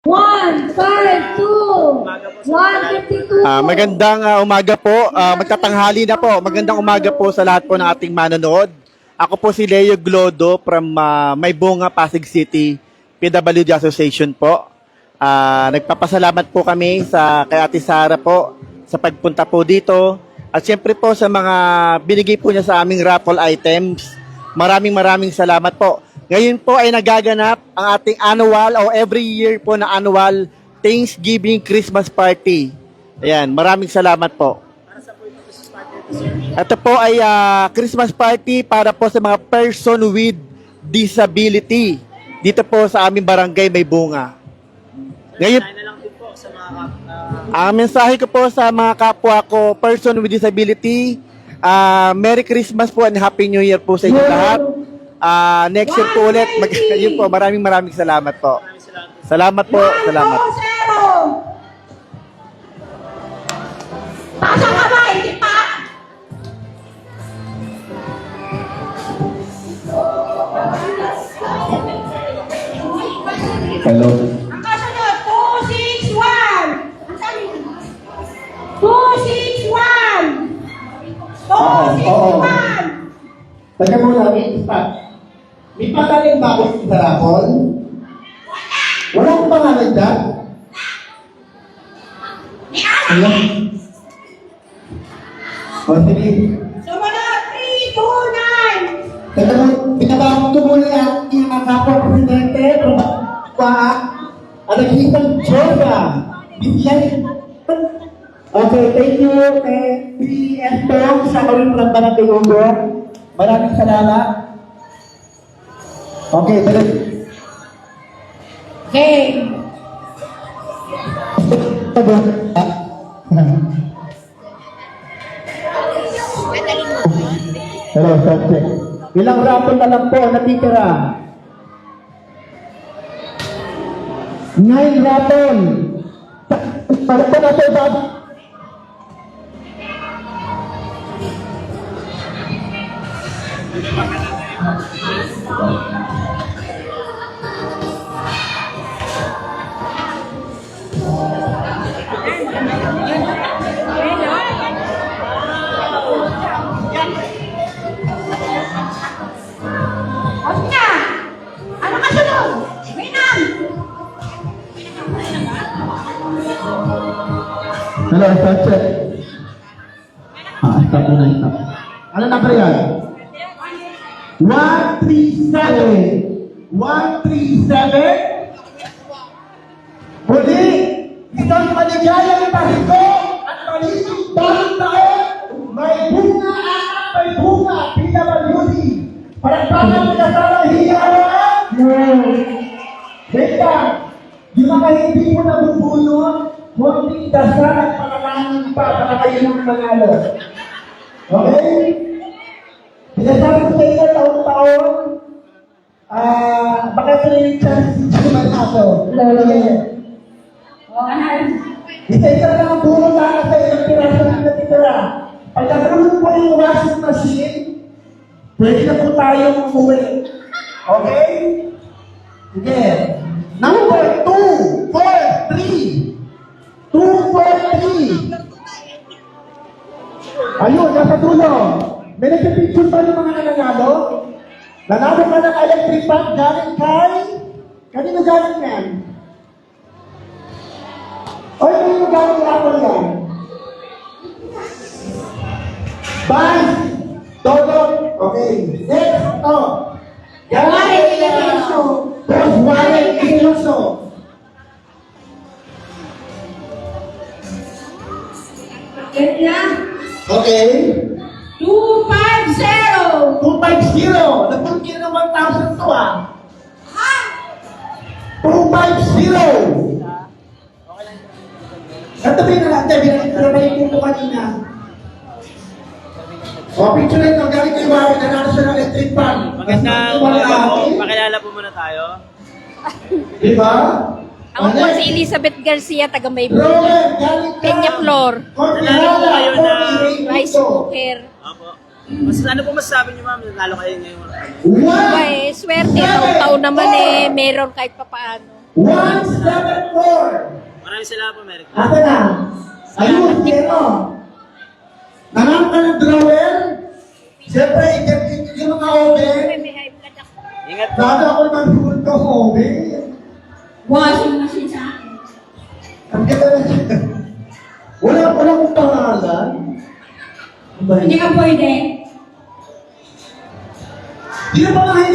152. 152. Magandang umaga po. Magtatanghali na po. Magandang umaga po sa lahat po ng ating manonood. Ako po si Leo Glodo from Maybunga, Pasig City, PWD Association po. Nagpapasalamat po kami kay Ate Sara po sa pagpunta po dito. At siyempre po sa mga binigay po niya sa aming raffle items. Maraming salamat po. Ngayon po ay nagaganap ang ating annual o every year po na annual Thanksgiving Christmas Party. Ayan, maraming salamat po. Ito po ay Christmas party para po sa mga person with disability. Dito po sa aming barangay Maybunga. Ngayon, ang mensahe ko po sa mga kapwa ko, person with disability, Merry Christmas po and Happy New Year po sa inyo lahat. Next year po ulit. Yun po, maraming salamat po. Salamat po, salamat. Pasok ka ba? Hindi pa. Hello. Ang kasunod, 261. Ang sabi mo? 261. 261. Teka muna, stop. May pagaling ba ako sa raffle? Wala akong pangalan dyan? Wala. O, sige. Sumunod, 329. Teka mo, pinabawang ko muna yung mga kapwa presidente, Alexitang Joga. Bigyan. Okay, thank you kay PF Tong sa kawin ng Barangay Ugo. Maraming salamat. Okay, balik. Okay. Hello, subject. Ilang raffle na lang po natitira? 9 raffle. Para po na po bago. Huwag na. Ano kasunod? Winam. Hello, subject. Stop muna, stop. Ano na ba yan? 137. 137. Huli, isang maligayang Pasko at malinis bagong taon. May bunga at may bunga. PWD. Parang mo na sana hiyawan. Beka, di mga hindi mo nabubunot, konting dasal at panalangin pa para kayo ng manalo. Okay? Pinasabi ko sa inyo taon-taon, baka ito na yung chance sa manalo. Isa-isa lang ang bunot na sa ilang piraso na natitira. Pagkakaroon po yung washing machine, pwede na po tayong umuwi. Okay? Sige. Number 243. 243. Ayun, nasa dulo. May nagpipicture ba ng mga nananalo? Nanalo ka ng electric fan galing kay? Kanino galing yan? O kanino galing ako yan? Bye! Todo? Okay. Next, Warren Iloso. Boss Warren Iloso. Ganyan. Okay. 250. 250. Nagpulkin ng 1,000 to Ha? 250. Natabi na lang, tabi na pinabalik ko kanina. O, picture ito, galing kay Warren, nanalo siya ng electric fan. Magandang umaga po. Pakilala po muna tayo. Diba? Ako po si Elizabeth Garcia, taga Maybunga. Rowan, galing ka. Kenya Flor. Nanalo po kayo ng Rice cooker. Opo. Ano po masasabi niyo, ma'am? Nanalo kayo ngayon. Ay, swerte. Taon-taon naman meron kahit papaano. 174. Maraming salamat po, Merry. Ate na. Ayun, pero. Nanalo ka ng drawer. Siyempre, yung mga oven. May high blood ako. Ingat po. Dado ako mag-hugot ka oven. Washing machine sa akin. Ang ganda na siya. Wala akong pangalan. Hindi ka pwede. Di na ba nga hindi